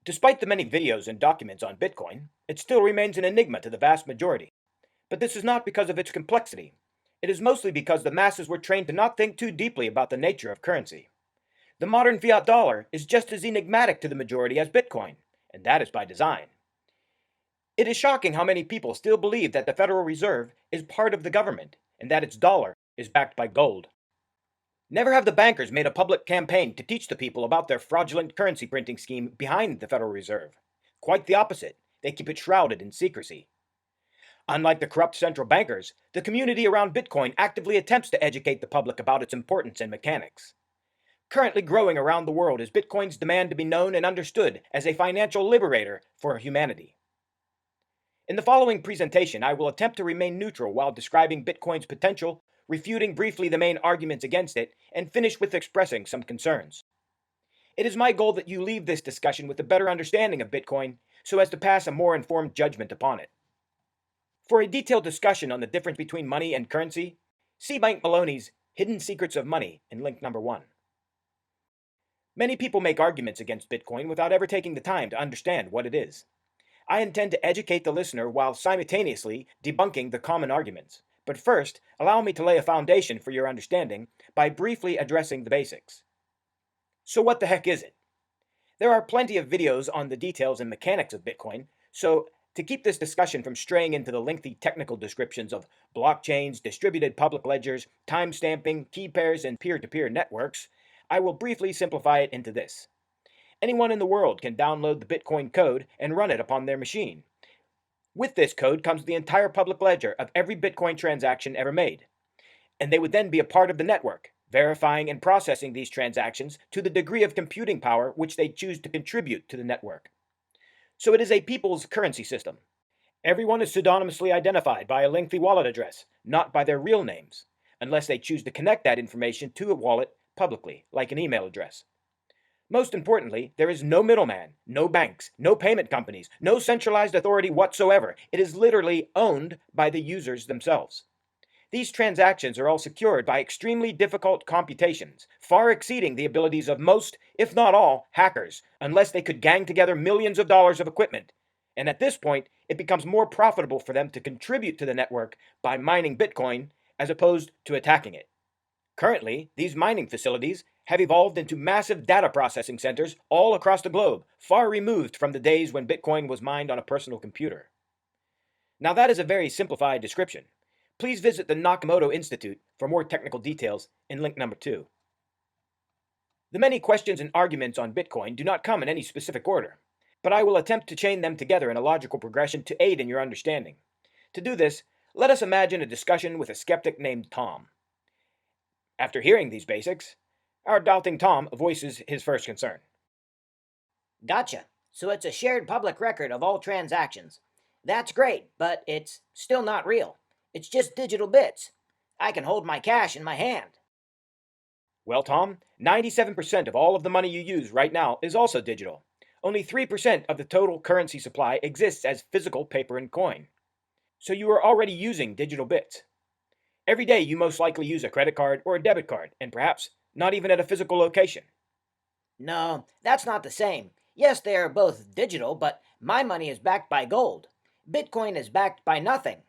Despite the many videos and documents on Bitcoin, it still remains an enigma to the vast majority. But this is not because of its complexity. It is mostly because the masses were trained to not think too deeply about the nature of currency. The modern fiat dollar is just as enigmatic to the majority as Bitcoin, and that is by design. It is shocking how many people still believe that the Federal Reserve is part of the government and that its dollar is backed by gold. Never have the bankers made a public campaign to teach the people about their fraudulent currency printing scheme behind the Federal Reserve. Quite the opposite, they keep it shrouded in secrecy. Unlike the corrupt central bankers, the community around Bitcoin actively attempts to educate the public about its importance and mechanics. Currently growing around the world is Bitcoin's demand to be known and understood as a financial liberator for humanity. In the following presentation, I will attempt to remain neutral while describing Bitcoin's potential, refuting briefly the main arguments against it, and finish with expressing some concerns. It is my goal that you leave this discussion with a better understanding of Bitcoin so as to pass a more informed judgment upon it. For a detailed discussion on the difference between money and currency, see Mike Maloney's Hidden Secrets of Money in link number 1. Many people make arguments against Bitcoin without ever taking the time to understand what it is. I intend to educate the listener while simultaneously debunking the common arguments. But first, allow me to lay a foundation for your understanding by briefly addressing the basics. So what the heck is it? There are plenty of videos on the details and mechanics of Bitcoin, so to keep this discussion from straying into the lengthy technical descriptions of blockchains, distributed public ledgers, timestamping, key pairs, and peer-to-peer networks, I will briefly simplify it into this. Anyone in the world can download the Bitcoin code and run it upon their machine. With this code comes the entire public ledger of every Bitcoin transaction ever made. And they would then be a part of the network, verifying and processing these transactions to the degree of computing power which they choose to contribute to the network. So it is a people's currency system. Everyone is pseudonymously identified by a lengthy wallet address, not by their real names, unless they choose to connect that information to a wallet publicly, like an email address. Most importantly, there is no middleman, no banks, no payment companies, no centralized authority whatsoever. It is literally owned by the users themselves. These transactions are all secured by extremely difficult computations, far exceeding the abilities of most, if not all, hackers, unless they could gang together millions of dollars of equipment. And at this point, it becomes more profitable for them to contribute to the network by mining Bitcoin as opposed to attacking it. Currently, these mining facilities have evolved into massive data processing centers all across the globe, far removed from the days when Bitcoin was mined on a personal computer. Now that is a very simplified description. Please visit the Nakamoto Institute for more technical details in link number 2. The many questions and arguments on Bitcoin do not come in any specific order, but I will attempt to chain them together in a logical progression to aid in your understanding. To do this, let us imagine a discussion with a skeptic named Tom. After hearing these basics, our doubting Tom voices his first concern. Gotcha. So it's a shared public record of all transactions. That's great, but it's still not real. It's just digital bits. I can hold my cash in my hand. Well, Tom, 97% of all of the money you use right now is also digital. Only 3% of the total currency supply exists as physical paper and coin. So you are already using digital bits. Every day you most likely use a credit card or a debit card, and perhaps not even at a physical location. No, that's not the same. Yes, they are both digital, but my money is backed by gold. Bitcoin is backed by nothing.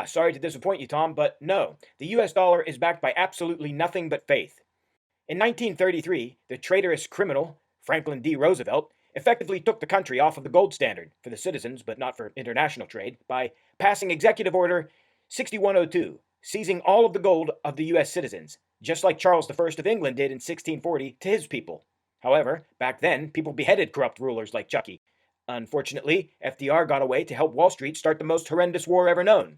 Sorry to disappoint you, Tom, but no, the US dollar is backed by absolutely nothing but faith. In 1933, the traitorous criminal, Franklin D. Roosevelt, effectively took the country off of the gold standard for the citizens, but not for international trade, by passing Executive Order 6102, seizing all of the gold of the US citizens, just like Charles I of England did in 1640 to his people. However, back then, people beheaded corrupt rulers like Chucky. Unfortunately, FDR got away to help Wall Street start the most horrendous war ever known.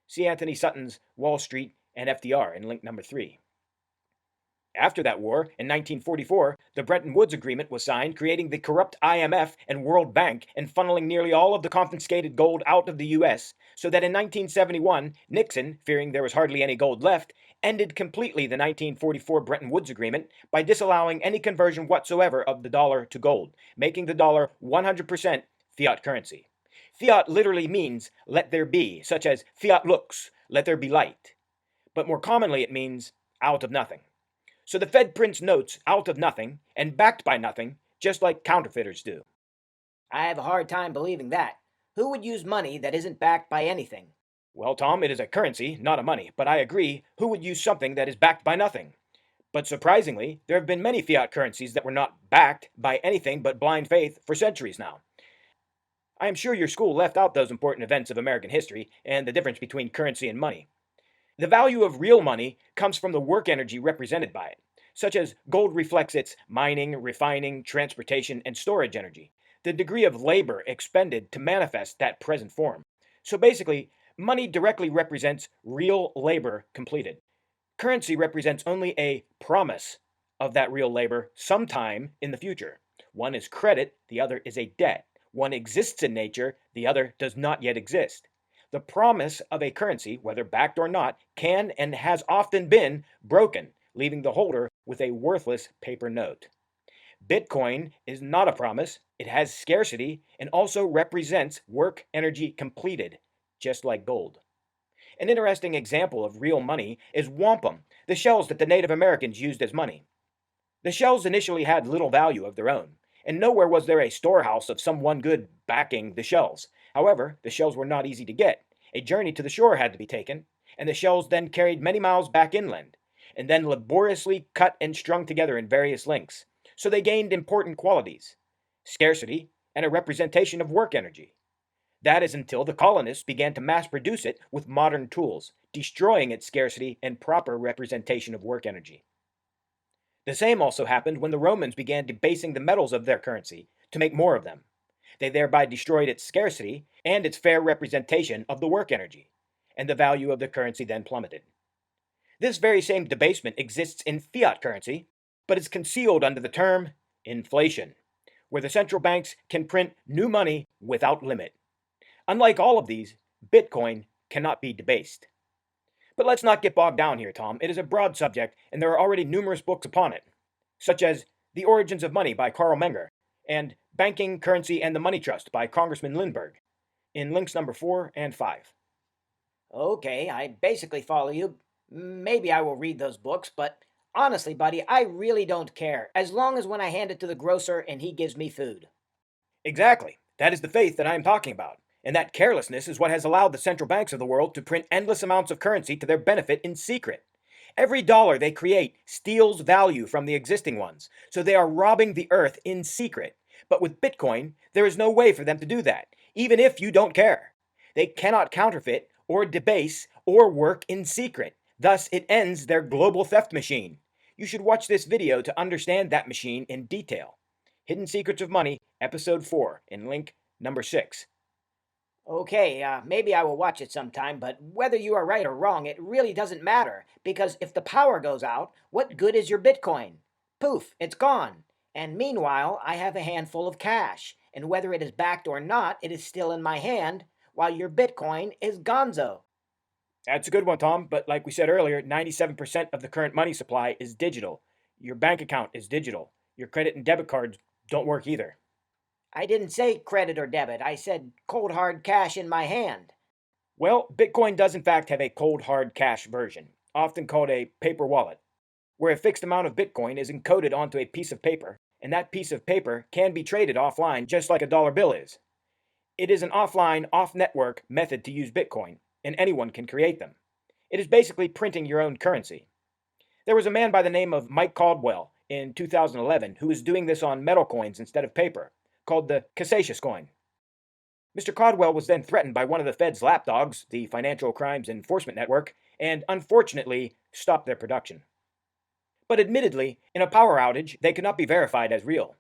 See Anthony Sutton's Wall Street and FDR in link number 3. After that war, in 1944, the Bretton Woods Agreement was signed, creating the corrupt IMF and World Bank and funneling nearly all of the confiscated gold out of the U.S., so that in 1971, Nixon, fearing there was hardly any gold left, ended completely the 1944 Bretton Woods Agreement by disallowing any conversion whatsoever of the dollar to gold, making the dollar 100% fiat currency. Fiat literally means let there be, such as fiat lux, let there be light. But more commonly it means out of nothing. So the Fed prints notes out of nothing and backed by nothing just like counterfeiters do. I have a hard time believing that. Who would use money that isn't backed by anything? Well, Tom, it is a currency, not a money, but I agree, who would use something that is backed by nothing? But surprisingly, there have been many fiat currencies that were not backed by anything but blind faith for centuries now. I am sure your school left out those important events of American history and the difference between currency and money. The value of real money comes from the work energy represented by it, such as gold reflects its mining, refining, transportation, and storage energy, the degree of labor expended to manifest that present form. So basically, money directly represents real labor completed. Currency represents only a promise of that real labor sometime in the future. One is credit, the other is a debt. One exists in nature, the other does not yet exist. The promise of a currency, whether backed or not, can and has often been broken, leaving the holder with a worthless paper note. Bitcoin is not a promise, it has scarcity and also represents work energy completed, just like gold. An interesting example of real money is wampum, the shells that the Native Americans used as money. The shells initially had little value of their own, and nowhere was there a storehouse of some one good backing the shells. However, the shells were not easy to get. A journey to the shore had to be taken, and the shells then carried many miles back inland, and then laboriously cut and strung together in various lengths. So they gained important qualities: scarcity and a representation of work energy. That is until the colonists began to mass produce it with modern tools, destroying its scarcity and proper representation of work energy. The same also happened when the Romans began debasing the metals of their currency to make more of them. They thereby destroyed its scarcity and its fair representation of the work energy, and the value of the currency then plummeted. This very same debasement exists in fiat currency, but is concealed under the term inflation, where the central banks can print new money without limit. Unlike all of these, Bitcoin cannot be debased. But let's not get bogged down here, Tom. It is a broad subject, and there are already numerous books upon it, such as The Origins of Money by Carl Menger and Banking, Currency, and the Money Trust by Congressman Lindberg, in links number 4 and 5. Okay, I basically follow you. Maybe I will read those books, but honestly, buddy, I really don't care, as long as when I hand it to the grocer and he gives me food. Exactly. That is the faith that I am talking about. And that carelessness is what has allowed the central banks of the world to print endless amounts of currency to their benefit in secret. Every dollar they create steals value from the existing ones, so they are robbing the earth in secret. But with Bitcoin, there is no way for them to do that, even if you don't care. They cannot counterfeit or debase or work in secret. Thus, it ends their global theft machine. You should watch this video to understand that machine in detail. Hidden Secrets of Money, Episode 4, in link number 6. Okay, maybe I will watch it sometime, but whether you are right or wrong, it really doesn't matter, because if the power goes out, what good is your Bitcoin? Poof, it's gone. And meanwhile, I have a handful of cash, and whether it is backed or not, it is still in my hand, while your Bitcoin is gonzo. That's a good one, Tom, but like we said earlier, 97% of the current money supply is digital. Your bank account is digital. Your credit and debit cards don't work either. I didn't say credit or debit, I said cold hard cash in my hand. Well, Bitcoin does in fact have a cold hard cash version, often called a paper wallet, where a fixed amount of Bitcoin is encoded onto a piece of paper, and that piece of paper can be traded offline just like a dollar bill is. It is an offline, off-network method to use Bitcoin, and anyone can create them. It is basically printing your own currency. There was a man by the name of Mike Caldwell in 2011 who was doing this on metal coins instead of paper, called the Cassius coin. Mr. Caldwell was then threatened by one of the Fed's lapdogs, the Financial Crimes Enforcement Network, and unfortunately stopped their production. But admittedly, in a power outage, they could not be verified as real.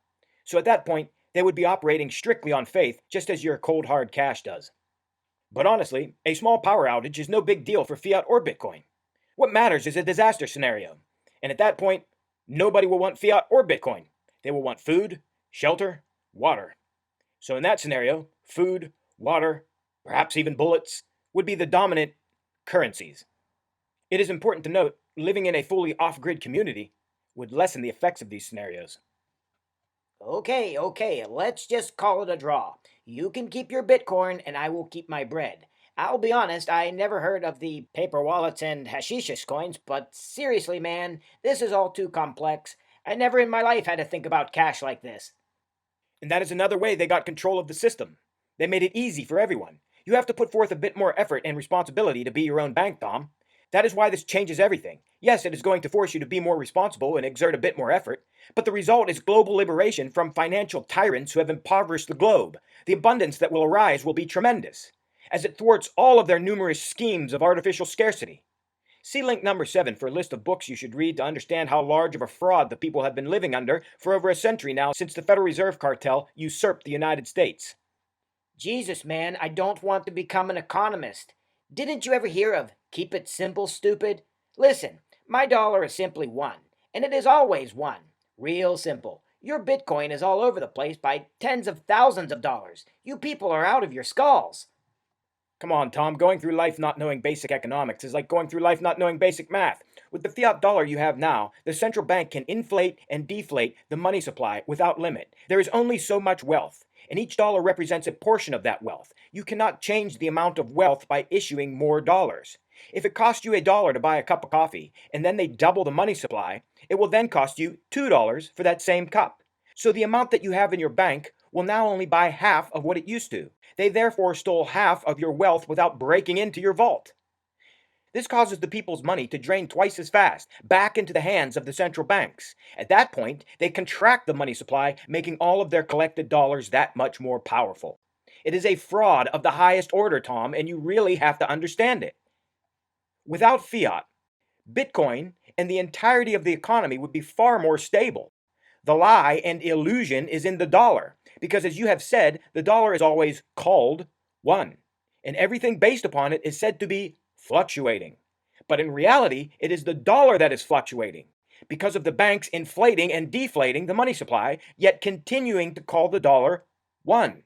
So at that point, they would be operating strictly on faith, just as your cold hard cash does. But honestly, a small power outage is no big deal for fiat or Bitcoin. What matters is a disaster scenario. And at that point, nobody will want fiat or Bitcoin. They will want food, shelter, water. So in that scenario, food, water, perhaps even bullets, would be the dominant currencies. It is important to note, living in a fully off-grid community would lessen the effects of these scenarios. Okay, let's just call it a draw. You can keep your Bitcoin and I will keep my bread. I'll be honest, I never heard of the paper wallets and hashishish coins, but seriously, man, this is all too complex. I never in my life had to think about cash like this. And that is another way they got control of the system. They made it easy for everyone. You have to put forth a bit more effort and responsibility to be your own bank, Tom. That is why this changes everything. Yes, it is going to force you to be more responsible and exert a bit more effort, but the result is global liberation from financial tyrants who have impoverished the globe. The abundance that will arise will be tremendous, as it thwarts all of their numerous schemes of artificial scarcity. See link number 7 for a list of books you should read to understand how large of a fraud the people have been living under for over a century now since the Federal Reserve cartel usurped the United States. Jesus, man, I don't want to become an economist. Didn't you ever hear of keep it simple, stupid? Listen, my dollar is simply one, and it is always one. Real simple. Your Bitcoin is all over the place by tens of thousands of dollars. You people are out of your skulls. Come on, Tom, going through life not knowing basic economics is like going through life not knowing basic math. With the fiat dollar you have now, the central bank can inflate and deflate the money supply without limit. There is only so much wealth, and each dollar represents a portion of that wealth. You cannot change the amount of wealth by issuing more dollars. If it costs you $1 to buy a cup of coffee, and then they double the money supply, it will then cost you $2 for that same cup. So the amount that you have in your bank will now only buy half of what it used to. They therefore stole half of your wealth without breaking into your vault. This causes the people's money to drain twice as fast, back into the hands of the central banks. At that point, they contract the money supply, making all of their collected dollars that much more powerful. It is a fraud of the highest order, Tom, and you really have to understand it. Without fiat, Bitcoin and the entirety of the economy would be far more stable. The lie and illusion is in the dollar, because as you have said, the dollar is always called one, and everything based upon it is said to be fluctuating. But in reality, it is the dollar that is fluctuating, because of the banks inflating and deflating the money supply, yet continuing to call the dollar one.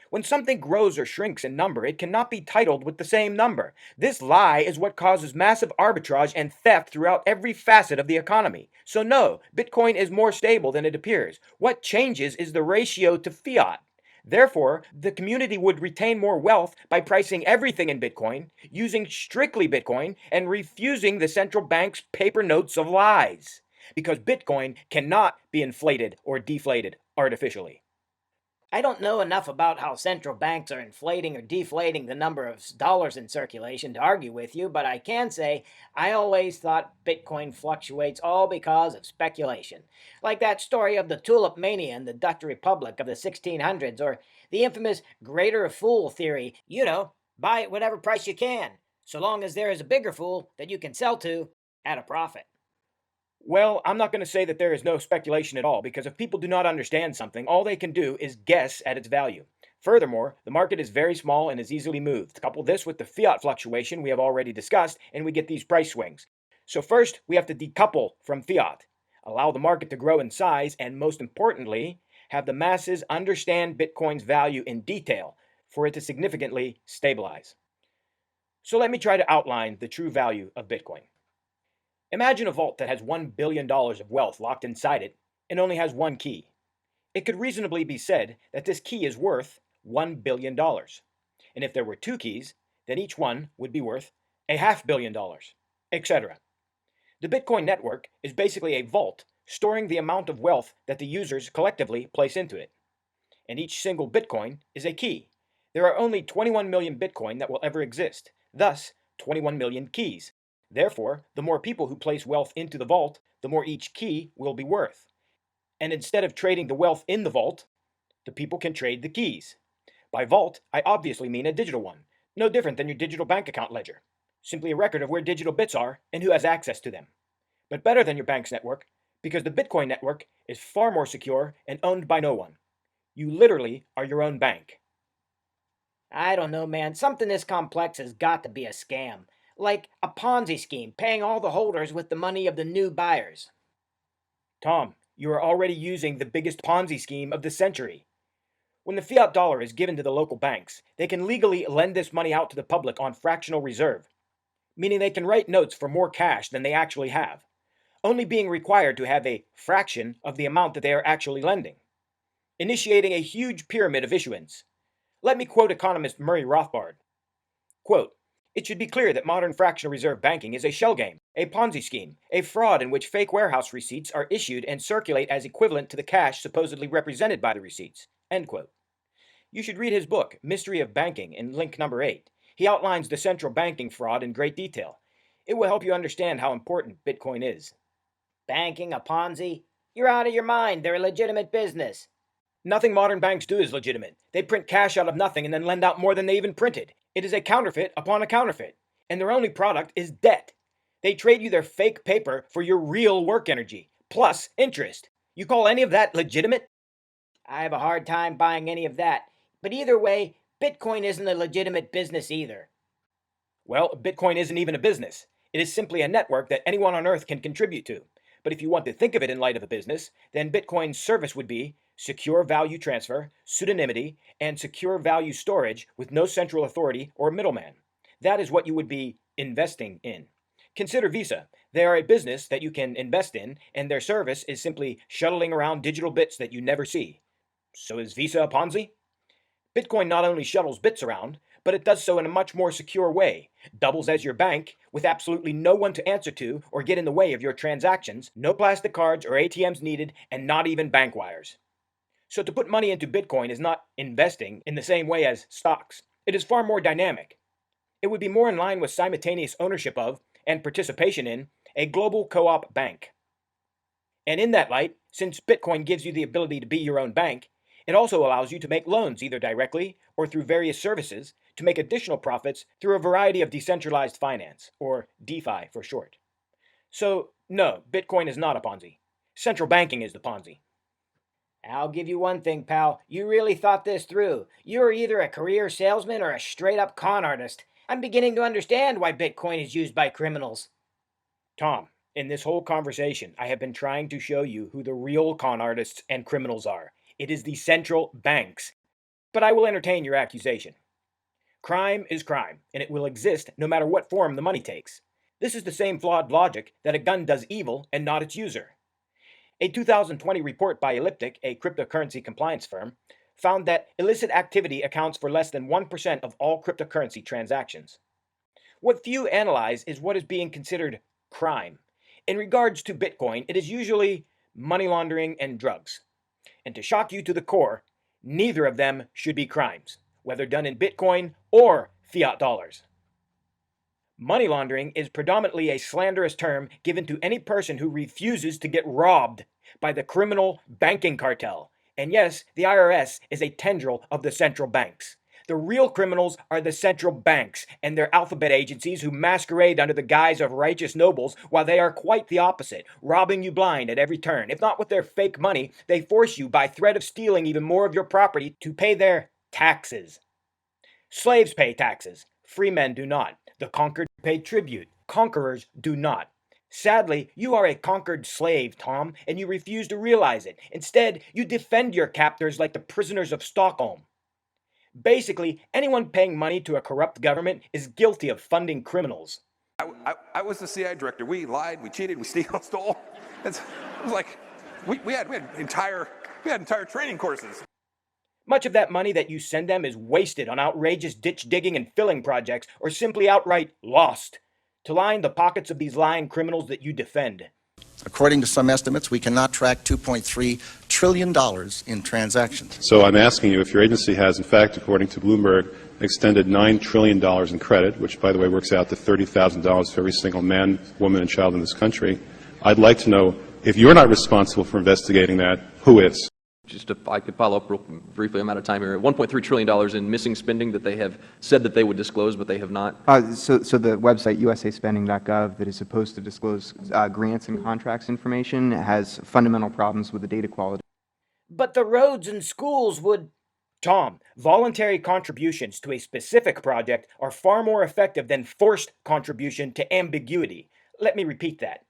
When something grows or shrinks in number, it cannot be titled with the same number. This lie is what causes massive arbitrage and theft throughout every facet of the economy. So no, Bitcoin is more stable than it appears. What changes is the ratio to fiat. Therefore, the community would retain more wealth by pricing everything in Bitcoin, using strictly Bitcoin, and refusing the central bank's paper notes of lies. Because Bitcoin cannot be inflated or deflated artificially. I don't know enough about how central banks are inflating or deflating the number of dollars in circulation to argue with you, but I can say I always thought Bitcoin fluctuates all because of speculation. Like that story of the tulip mania in the Dutch Republic of the 1600s, or the infamous greater fool theory. Buy at whatever price you can, so long as there is a bigger fool that you can sell to at a profit. Well, I'm not going to say that there is no speculation at all, because if people do not understand something, all they can do is guess at its value. Furthermore, the market is very small and is easily moved. Couple this with the fiat fluctuation we have already discussed, and we get these price swings. So first, we have to decouple from fiat, allow the market to grow in size, and most importantly, have the masses understand Bitcoin's value in detail for it to significantly stabilize. So let me try to outline the true value of Bitcoin. Imagine a vault that has $1 billion of wealth locked inside it and only has one key. It could reasonably be said that this key is worth $1 billion. And if there were two keys, then each one would be worth $500 million, etc. The Bitcoin network is basically a vault storing the amount of wealth that the users collectively place into it. And each single Bitcoin is a key. There are only 21 million Bitcoin that will ever exist, thus 21 million keys. Therefore, the more people who place wealth into the vault, the more each key will be worth. And instead of trading the wealth in the vault, the people can trade the keys. By vault, I obviously mean a digital one, no different than your digital bank account ledger. Simply a record of where digital bits are and who has access to them. But better than your bank's network, because the Bitcoin network is far more secure and owned by no one. You literally are your own bank. I don't know, man. Something this complex has got to be a scam. Like a Ponzi scheme, paying all the holders with the money of the new buyers. Tom, you are already using the biggest Ponzi scheme of the century. When the fiat dollar is given to the local banks, they can legally lend this money out to the public on fractional reserve, meaning they can write notes for more cash than they actually have, only being required to have a fraction of the amount that they are actually lending, initiating a huge pyramid of issuance. Let me quote economist Murray Rothbard. Quote, It should be clear that modern fractional reserve banking is a shell game, a Ponzi scheme, a fraud in which fake warehouse receipts are issued and circulate as equivalent to the cash supposedly represented by the receipts. End quote. You should read his book, Mystery of Banking, in link number 8. He outlines the central banking fraud in great detail. It will help you understand how important Bitcoin is. Banking a Ponzi? You're out of your mind. They're a legitimate business. Nothing modern banks do is legitimate. They print cash out of nothing and then lend out more than they even printed. It is a counterfeit upon a counterfeit, and their only product is debt. They trade you their fake paper for your real work energy, plus interest. You call any of that legitimate? I have a hard time buying any of that. But either way, Bitcoin isn't a legitimate business either. Well, Bitcoin isn't even a business. It is simply a network that anyone on Earth can contribute to. But if you want to think of it in light of a business, then Bitcoin's service would be secure value transfer, pseudonymity, and secure value storage with no central authority or middleman. That is what you would be investing in. Consider Visa. They are a business that you can invest in, and their service is simply shuttling around digital bits that you never see. So is Visa a Ponzi? Bitcoin not only shuttles bits around, but it does so in a much more secure way, doubles as your bank, with absolutely no one to answer to or get in the way of your transactions, no plastic cards or ATMs needed, and not even bank wires. So to put money into Bitcoin is not investing in the same way as stocks. It is far more dynamic. It would be more in line with simultaneous ownership of and participation in a global co-op bank. And in that light, since Bitcoin gives you the ability to be your own bank, it also allows you to make loans either directly or through various services to make additional profits through a variety of decentralized finance, or DeFi for short. So, no, Bitcoin is not a Ponzi. Central banking is the Ponzi. I'll give you one thing, pal. You really thought this through. You're either a career salesman or a straight up con artist. I'm beginning to understand why Bitcoin is used by criminals. Tom, in this whole conversation, I have been trying to show you who the real con artists and criminals are. It is the central banks. But I will entertain your accusation. Crime is crime, and it will exist no matter what form the money takes. This is the same flawed logic that a gun does evil and not its user. A 2020 report by Elliptic, a cryptocurrency compliance firm, found that illicit activity accounts for less than 1% of all cryptocurrency transactions. What few analyze is what is being considered crime. In regards to Bitcoin, it is usually money laundering and drugs. And to shock you to the core, neither of them should be crimes, whether done in Bitcoin or fiat dollars. Money laundering is predominantly a slanderous term given to any person who refuses to get robbed by the criminal banking cartel. And yes, the IRS is a tendril of the central banks. The real criminals are the central banks and their alphabet agencies who masquerade under the guise of righteous nobles while they are quite the opposite, robbing you blind at every turn. If not with their fake money, they force you by threat of stealing even more of your property to pay their taxes. Slaves pay taxes. Free men do not. The conquered pay tribute. Conquerors do not. Sadly, you are a conquered slave, Tom, and you refuse to realize it. Instead, you defend your captors like the prisoners of Stockholm. Basically, anyone paying money to a corrupt government is guilty of funding criminals. I was the CIA director. We lied, we cheated, we stole. It was like we had entire training courses. Much of that money that you send them is wasted on outrageous ditch digging and filling projects, or simply outright lost to line the pockets of these lying criminals that you defend. According to some estimates, we cannot track $2.3 trillion in transactions. So I'm asking you if your agency has, in fact, according to Bloomberg, extended $9 trillion in credit, which, by the way, works out to $30,000 for every single man, woman, and child in this country. I'd like to know, if you're not responsible for investigating that, who is? Just if I could follow up real briefly, I'm out of time here. $1.3 trillion in missing spending that they have said that they would disclose, but they have not. So the website usaspending.gov that is supposed to disclose grants and contracts information has fundamental problems with the data quality. But the roads and schools would... Tom, voluntary contributions to a specific project are far more effective than forced contribution to ambiguity. Let me repeat that.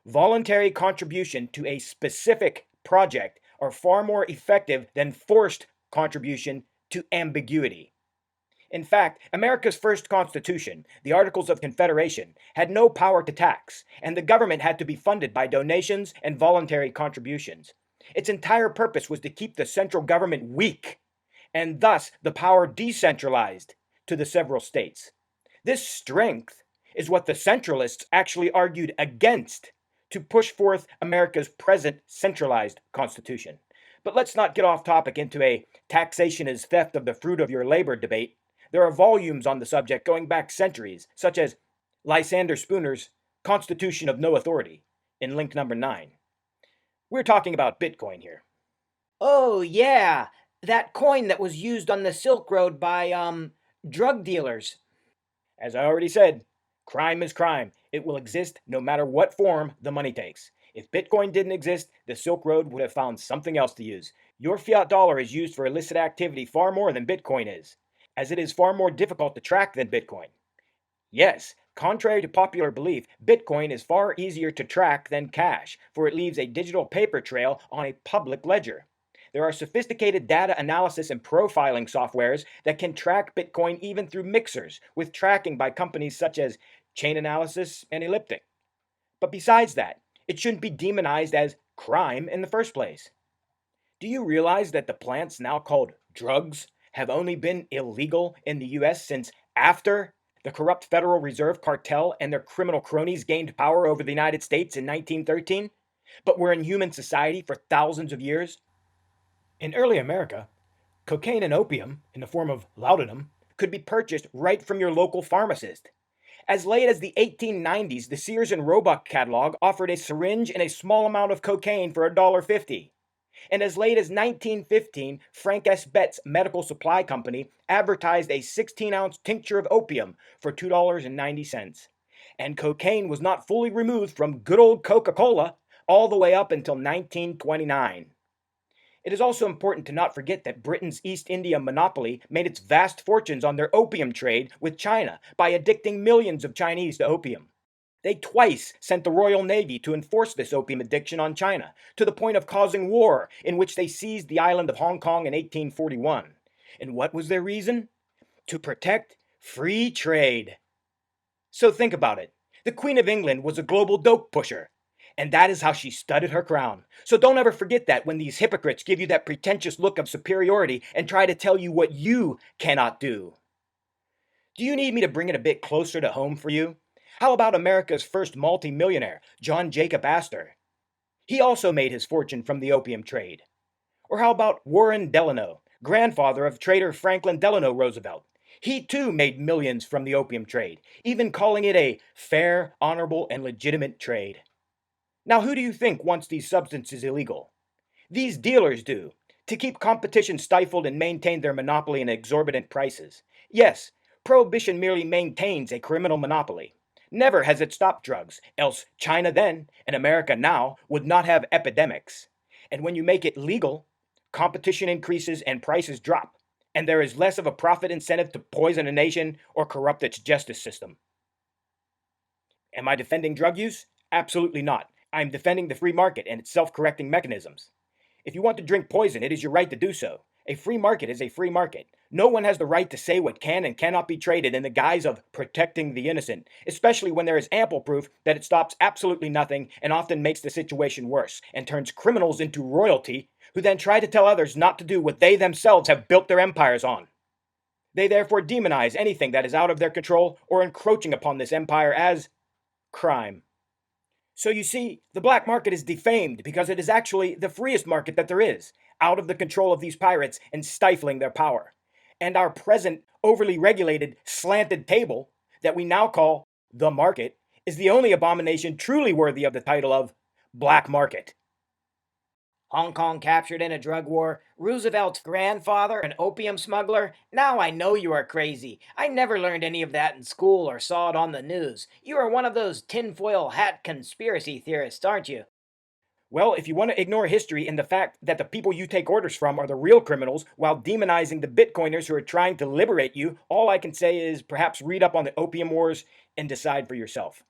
Voluntary contribution to a specific project are far more effective than forced contribution to ambiguity. In fact, America's first Constitution, the Articles of Confederation, had no power to tax, and the government had to be funded by donations and voluntary contributions. Its entire purpose was to keep the central government weak, and thus the power decentralized to the several states. This strength is what the centralists actually argued against to push forth America's present centralized constitution. But let's not get off topic into a taxation is theft of the fruit of your labor debate. There are volumes on the subject going back centuries, such as Lysander Spooner's Constitution of No Authority in link number 9. We're talking about Bitcoin here. Oh, yeah, that coin that was used on the Silk Road by, drug dealers. As I already said, crime is crime. It will exist no matter what form the money takes. If Bitcoin didn't exist, the Silk Road would have found something else to use. Your fiat dollar is used for illicit activity far more than Bitcoin is, as it is far more difficult to track than Bitcoin. Yes, contrary to popular belief, Bitcoin is far easier to track than cash, for it leaves a digital paper trail on a public ledger. There are sophisticated data analysis and profiling softwares that can track Bitcoin even through mixers, with tracking by companies such as Chain Analysis and Elliptic. But besides that, it shouldn't be demonized as crime in the first place. Do you realize that the plants now called drugs have only been illegal in the US since after the corrupt Federal Reserve cartel and their criminal cronies gained power over the United States in 1913, but were in human society for thousands of years? In early America, cocaine and opium, in the form of laudanum, could be purchased right from your local pharmacist. As late as the 1890s, the Sears and Roebuck catalog offered a syringe and a small amount of cocaine for $1.50. And as late as 1915, Frank S. Betts Medical Supply Company advertised a 16-ounce tincture of opium for $2.90. And cocaine was not fully removed from good old Coca-Cola all the way up until 1929. It is also important to not forget that Britain's East India monopoly made its vast fortunes on their opium trade with China by addicting millions of Chinese to opium. They twice sent the Royal Navy to enforce this opium addiction on China, to the point of causing war, in which they seized the island of Hong Kong in 1841. And what was their reason? To protect free trade. So think about it. The Queen of England was a global dope pusher. And that is how she studded her crown. So don't ever forget that when these hypocrites give you that pretentious look of superiority and try to tell you what you cannot do. Do you need me to bring it a bit closer to home for you? How about America's first multi-millionaire, John Jacob Astor? He also made his fortune from the opium trade. Or how about Warren Delano, grandfather of trader Franklin Delano Roosevelt? He too made millions from the opium trade, even calling it a fair, honorable, and legitimate trade. Now, who do you think wants these substances illegal? These dealers do, to keep competition stifled and maintain their monopoly in exorbitant prices. Yes, prohibition merely maintains a criminal monopoly. Never has it stopped drugs, else China then, and America now, would not have epidemics. And when you make it legal, competition increases and prices drop, and there is less of a profit incentive to poison a nation or corrupt its justice system. Am I defending drug use? Absolutely not. I am defending the free market and its self-correcting mechanisms. If you want to drink poison, it is your right to do so. A free market is a free market. No one has the right to say what can and cannot be traded in the guise of protecting the innocent, especially when there is ample proof that it stops absolutely nothing and often makes the situation worse and turns criminals into royalty who then try to tell others not to do what they themselves have built their empires on. They therefore demonize anything that is out of their control or encroaching upon this empire as crime. So you see, the black market is defamed because it is actually the freest market that there is, out of the control of these pirates and stifling their power. And our present overly regulated, slanted table that we now call the market is the only abomination truly worthy of the title of black market. Hong Kong captured in a drug war, Roosevelt's grandfather an opium smuggler. Now I know you are crazy. I never learned any of that in school or saw it on the news. You are one of those tinfoil hat conspiracy theorists, aren't you? Well, if you want to ignore history and the fact that the people you take orders from are the real criminals while demonizing the Bitcoiners who are trying to liberate you, all I can say is perhaps read up on the opium wars and decide for yourself.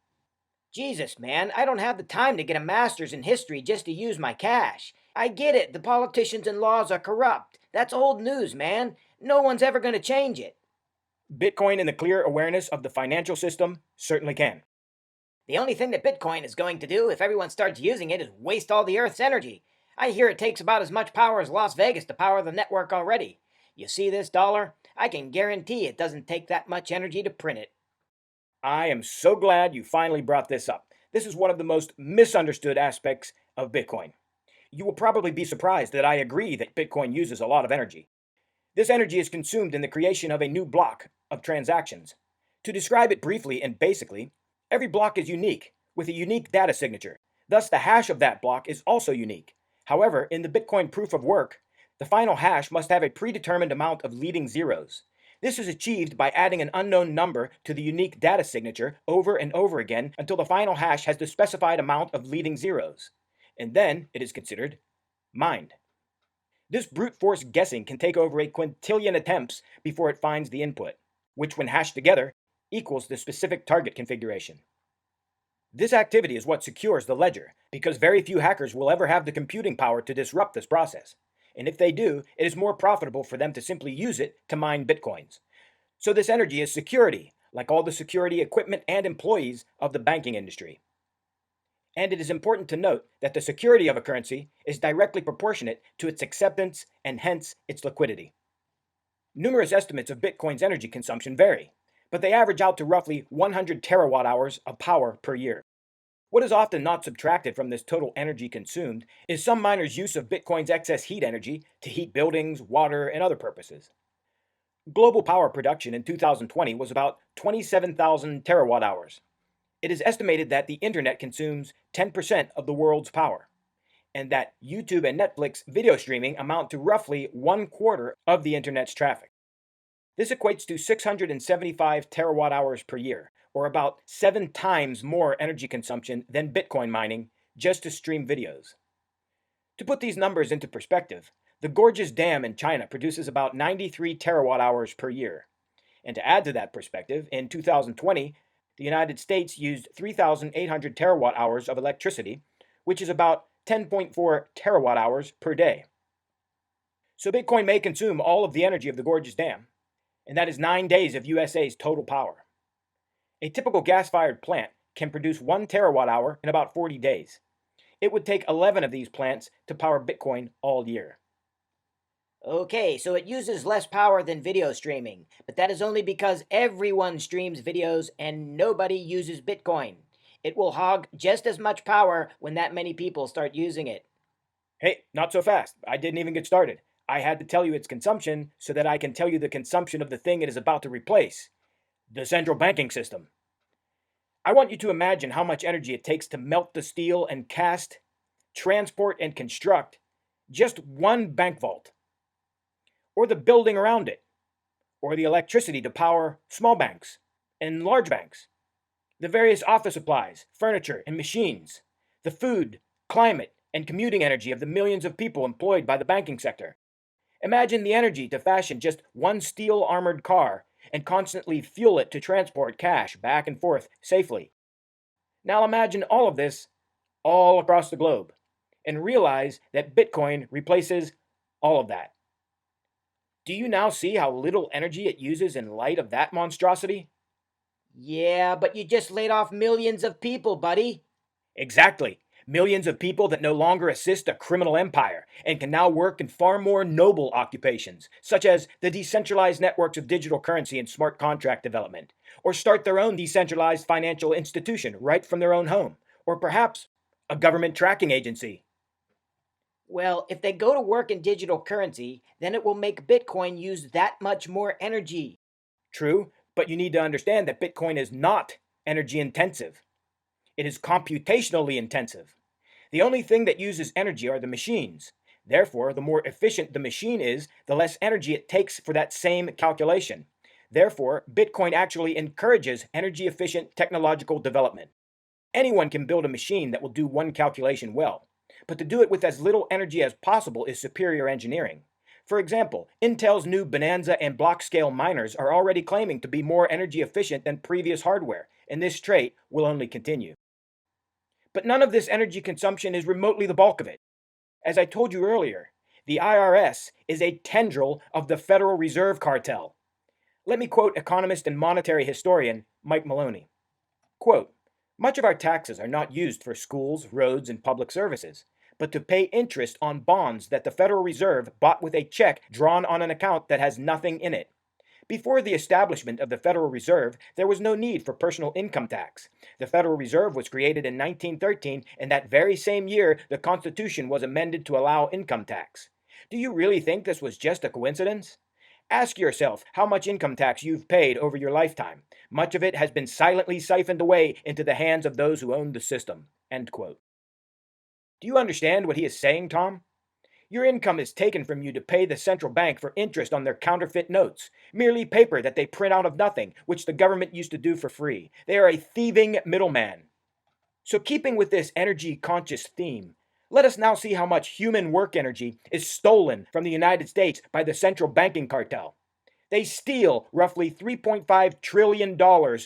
Jesus, man, I don't have the time to get a master's in history just to use my cash. I get it, the politicians and laws are corrupt. That's old news, man. No one's ever going to change it. Bitcoin and the clear awareness of the financial system certainly can. The only thing that Bitcoin is going to do if everyone starts using it is waste all the Earth's energy. I hear it takes about as much power as Las Vegas to power the network already. You see this dollar? I can guarantee it doesn't take that much energy to print it. I am so glad you finally brought this up. This is one of the most misunderstood aspects of Bitcoin. You will probably be surprised that I agree that Bitcoin uses a lot of energy. This energy is consumed in the creation of a new block of transactions. To describe it briefly and basically, every block is unique, with a unique data signature. Thus, the hash of that block is also unique. However, in the Bitcoin proof of work, the final hash must have a predetermined amount of leading zeros. This is achieved by adding an unknown number to the unique data signature over and over again until the final hash has the specified amount of leading zeros. And then it is considered mined. This brute force guessing can take over a quintillion attempts before it finds the input, which when hashed together equals the specific target configuration. This activity is what secures the ledger, because very few hackers will ever have the computing power to disrupt this process. And if they do, it is more profitable for them to simply use it to mine bitcoins. So this energy is security, like all the security equipment and employees of the banking industry. And it is important to note that the security of a currency is directly proportionate to its acceptance and hence its liquidity. Numerous estimates of Bitcoin's energy consumption vary, but they average out to roughly 100 terawatt hours of power per year. What is often not subtracted from this total energy consumed is some miners' use of Bitcoin's excess heat energy to heat buildings, water, and other purposes. Global power production in 2020 was about 27,000 terawatt hours. It is estimated that the internet consumes 10% of the world's power, and that YouTube and Netflix video streaming amount to roughly 1/4 of the internet's traffic. This equates to 675 terawatt hours per year, or about 7 times more energy consumption than Bitcoin mining just to stream videos. To put these numbers into perspective, the Gorges Dam in China produces about 93 terawatt hours per year. And to add to that perspective, in 2020, the United States used 3,800 terawatt hours of electricity, which is about 10.4 terawatt hours per day. So Bitcoin may consume all of the energy of the Gorges Dam, and that is 9 days of USA's total power. A typical gas-fired plant can produce 1 terawatt hour in about 40 days. It would take 11 of these plants to power Bitcoin all year. Okay, so it uses less power than video streaming, but that is only because everyone streams videos and nobody uses Bitcoin. It will hog just as much power when that many people start using it. Hey, not so fast. I didn't even get started. I had to tell you its consumption so that I can tell you the consumption of the thing it is about to replace, the central banking system. I want you to imagine how much energy it takes to melt the steel and cast, transport and construct just one bank vault, or the building around it, or the electricity to power small banks and large banks, the various office supplies, furniture, and machines, the food, climate, and commuting energy of the millions of people employed by the banking sector. Imagine the energy to fashion just one steel-armored car and constantly fuel it to transport cash back and forth safely. Now imagine all of this all across the globe, and realize that Bitcoin replaces all of that. Do you now see how little energy it uses in light of that monstrosity? Yeah, but you just laid off millions of people, buddy. Exactly. Millions of people that no longer assist a criminal empire and can now work in far more noble occupations, such as the decentralized networks of digital currency and smart contract development, or start their own decentralized financial institution right from their own home, or perhaps a government tracking agency. Well, if they go to work in digital currency, then it will make Bitcoin use that much more energy. True, but you need to understand that Bitcoin is not energy intensive. It is computationally intensive. The only thing that uses energy are the machines. Therefore, the more efficient the machine is, the less energy it takes for that same calculation. Therefore, Bitcoin actually encourages energy-efficient technological development. Anyone can build a machine that will do one calculation well, but to do it with as little energy as possible is superior engineering. For example, Intel's new Bonanza and block-scale miners are already claiming to be more energy efficient than previous hardware, and this trait will only continue. But none of this energy consumption is remotely the bulk of it. As I told you earlier, the IRS is a tendril of the Federal Reserve cartel. Let me quote economist and monetary historian Mike Maloney. Quote, "Much of our taxes are not used for schools, roads, and public services, but to pay interest on bonds that the Federal Reserve bought with a check drawn on an account that has nothing in it. Before the establishment of the Federal Reserve, there was no need for personal income tax. The Federal Reserve was created in 1913, and that very same year, the Constitution was amended to allow income tax. Do you really think this was just a coincidence? Ask yourself how much income tax you've paid over your lifetime. Much of it has been silently siphoned away into the hands of those who own the system. End quote. Do you understand what he is saying, Tom? Your income is taken from you to pay the central bank for interest on their counterfeit notes, merely paper that they print out of nothing, which the government used to do for free. They are a thieving middleman. So keeping with this energy-conscious theme, let us now see how much human work energy is stolen from the United States by the central banking cartel. They steal roughly $3.5 trillion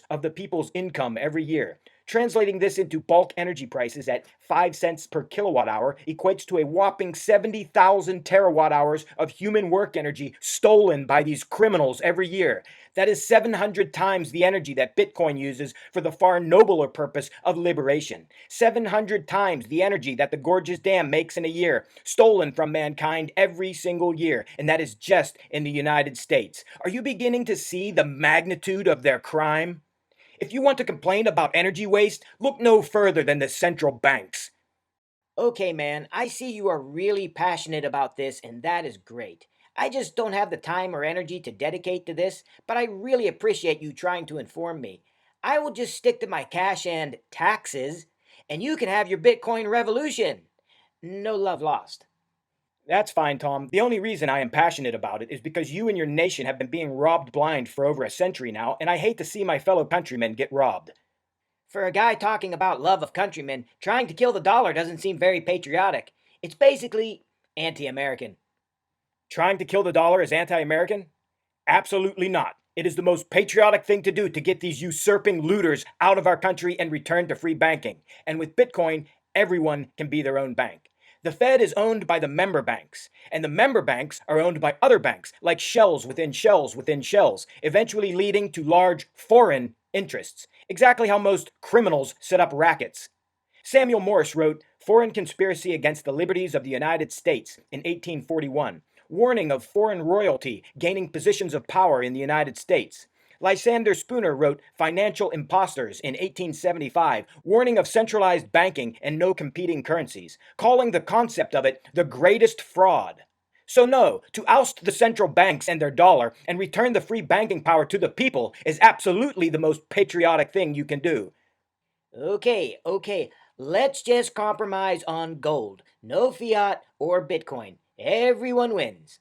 of the people's income every year. Translating this into bulk energy prices at 5 cents per kilowatt hour equates to a whopping 70,000 terawatt hours of human work energy stolen by these criminals every year. That is 700 times the energy that Bitcoin uses for the far nobler purpose of liberation. 700 times the energy that the Gorges Dam makes in a year, stolen from mankind every single year, and that is just in the United States. Are you beginning to see the magnitude of their crime? If you want to complain about energy waste, look no further than the central banks. Okay, man, I see you are really passionate about this, and that is great. I just don't have the time or energy to dedicate to this, but I really appreciate you trying to inform me. I will just stick to my cash and taxes, and you can have your Bitcoin revolution. No love lost. That's fine, Tom. The only reason I am passionate about it is because you and your nation have been being robbed blind for over a century now, and I hate to see my fellow countrymen get robbed. For a guy talking about love of countrymen, trying to kill the dollar doesn't seem very patriotic. It's basically anti-American. Trying to kill the dollar is anti-American? Absolutely not. It is the most patriotic thing to do to get these usurping looters out of our country and return to free banking. And with Bitcoin, everyone can be their own bank. The Fed is owned by the member banks, and the member banks are owned by other banks, like shells within shells within shells, eventually leading to large foreign interests. Exactly how most criminals set up rackets. Samuel Morse wrote Foreign Conspiracy Against the Liberties of the United States in 1841, warning of foreign royalty gaining positions of power in the United States. Lysander Spooner wrote Financial Impostors in 1875, warning of centralized banking and no competing currencies, calling the concept of it the greatest fraud. So no, to oust the central banks and their dollar and return the free banking power to the people is absolutely the most patriotic thing you can do. Okay, let's just compromise on gold. No fiat or Bitcoin. Everyone wins.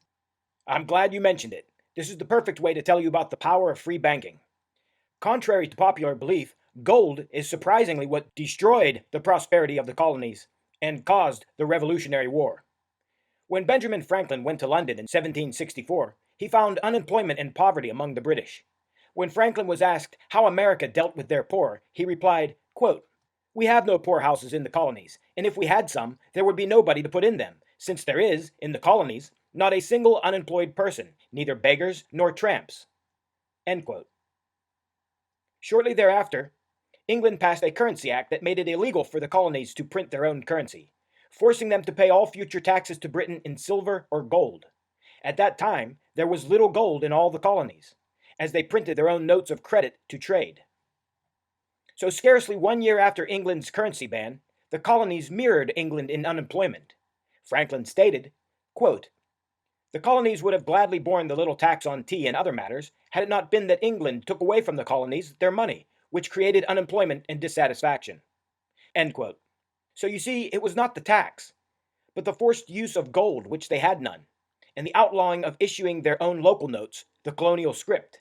I'm glad you mentioned it. This is the perfect way to tell you about the power of free banking. Contrary to popular belief, gold is surprisingly what destroyed the prosperity of the colonies and caused the Revolutionary War. When Benjamin Franklin went to London in 1764, he found unemployment and poverty among the British. When Franklin was asked how America dealt with their poor, he replied, quote, "We have no poorhouses in the colonies, and if we had some, there would be nobody to put in them, since there is, in the colonies, not a single unemployed person, neither beggars nor tramps." End quote. Shortly thereafter, England passed a currency act that made it illegal for the colonies to print their own currency, forcing them to pay all future taxes to Britain in silver or gold. At that time, there was little gold in all the colonies, as they printed their own notes of credit to trade. So scarcely 1 year after England's currency ban, the colonies mirrored England in unemployment. Franklin stated, quote, "The colonies would have gladly borne the little tax on tea and other matters, had it not been that England took away from the colonies their money, which created unemployment and dissatisfaction." End quote. So you see, it was not the tax, but the forced use of gold, which they had none, and the outlawing of issuing their own local notes, the colonial script.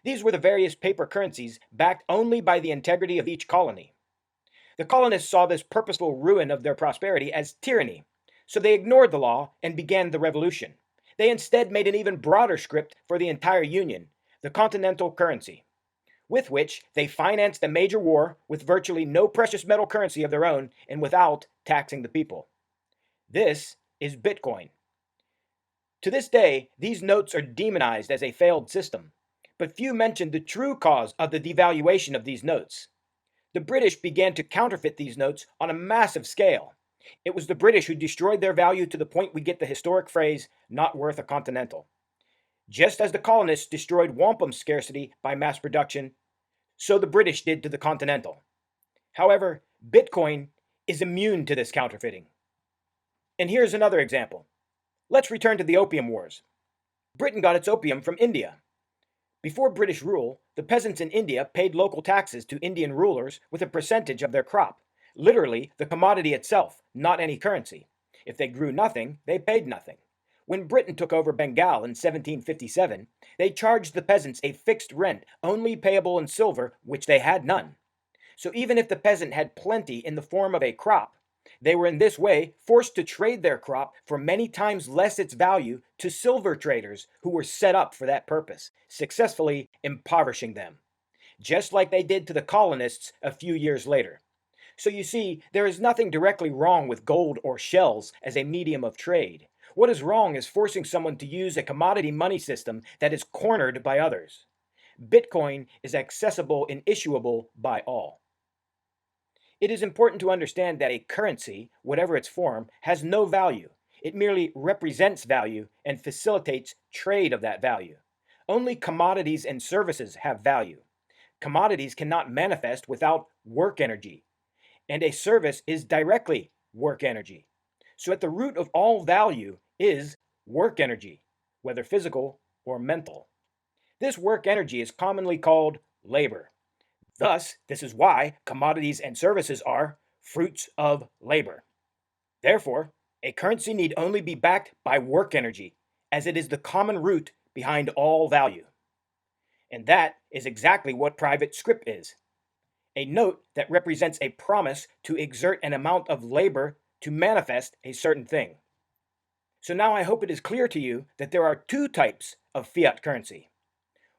These were the various paper currencies backed only by the integrity of each colony. The colonists saw this purposeful ruin of their prosperity as tyranny, so they ignored the law and began the revolution. They instead made an even broader script for the entire Union, the continental currency, with which they financed a major war with virtually no precious metal currency of their own and without taxing the people. This is Bitcoin. To this day, these notes are demonized as a failed system, but few mention the true cause of the devaluation of these notes. The British began to counterfeit these notes on a massive scale. It was the British who destroyed their value to the point we get the historic phrase, "not worth a continental." Just as the colonists destroyed wampum scarcity by mass production, so the British did to the Continental. However, Bitcoin is immune to this counterfeiting. And here's another example. Let's return to the Opium Wars. Britain got its opium from India. Before British rule, the peasants in India paid local taxes to Indian rulers with a percentage of their crop, literally the commodity itself, not any currency. If they grew nothing, they paid nothing. When Britain took over Bengal in 1757, they charged the peasants a fixed rent, only payable in silver, which they had none. So even if the peasant had plenty in the form of a crop, they were in this way forced to trade their crop for many times less its value to silver traders who were set up for that purpose, successfully impoverishing them, just like they did to the colonists a few years later. So you see, there is nothing directly wrong with gold or shells as a medium of trade. What is wrong is forcing someone to use a commodity money system that is cornered by others. Bitcoin is accessible and issuable by all. It is important to understand that a currency, whatever its form, has no value. It merely represents value and facilitates trade of that value. Only commodities and services have value. Commodities cannot manifest without work energy, and a service is directly work energy. So at the root of all value is work energy, whether physical or mental. This work energy is commonly called labor. Thus, this is why commodities and services are fruits of labor. Therefore, a currency need only be backed by work energy, as it is the common root behind all value. And that is exactly what private scrip is. A note that represents a promise to exert an amount of labor to manifest a certain thing. So now I hope it is clear to you that there are two types of fiat currency.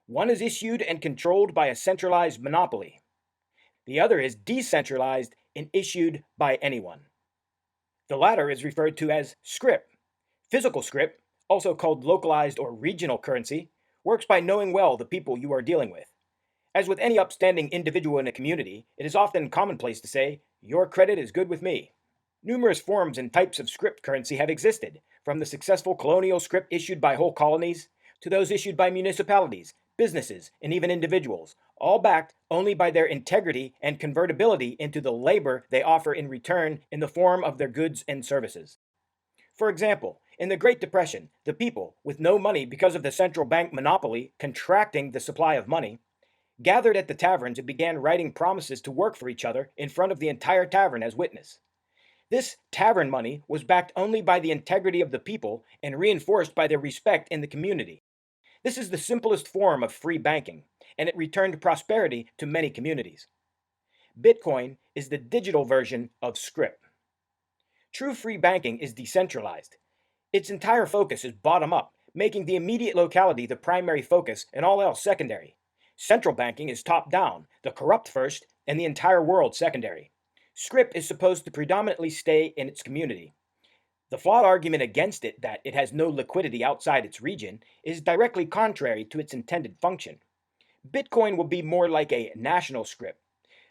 One is issued and controlled by a centralized monopoly. The other is decentralized and issued by anyone. The latter is referred to as scrip. Physical scrip, also called localized or regional currency, works by knowing well the people you are dealing with. As with any upstanding individual in a community, it is often commonplace to say, "Your credit is good with me." Numerous forms and types of scrip currency have existed, from the successful colonial scrip issued by whole colonies to those issued by municipalities, businesses, and even individuals, all backed only by their integrity and convertibility into the labor they offer in return in the form of their goods and services. For example, in the Great Depression, the people, with no money because of the central bank monopoly contracting the supply of money, gathered at the taverns and began writing promises to work for each other in front of the entire tavern as witness. This tavern money was backed only by the integrity of the people and reinforced by their respect in the community. This is the simplest form of free banking, and it returned prosperity to many communities. Bitcoin is the digital version of scrip. True free banking is decentralized. Its entire focus is bottom-up, making the immediate locality the primary focus and all else secondary. Central banking is top-down, the corrupt first, and the entire world secondary. Scrip is supposed to predominantly stay in its community. The flawed argument against it, that it has no liquidity outside its region, is directly contrary to its intended function. Bitcoin will be more like a national scrip,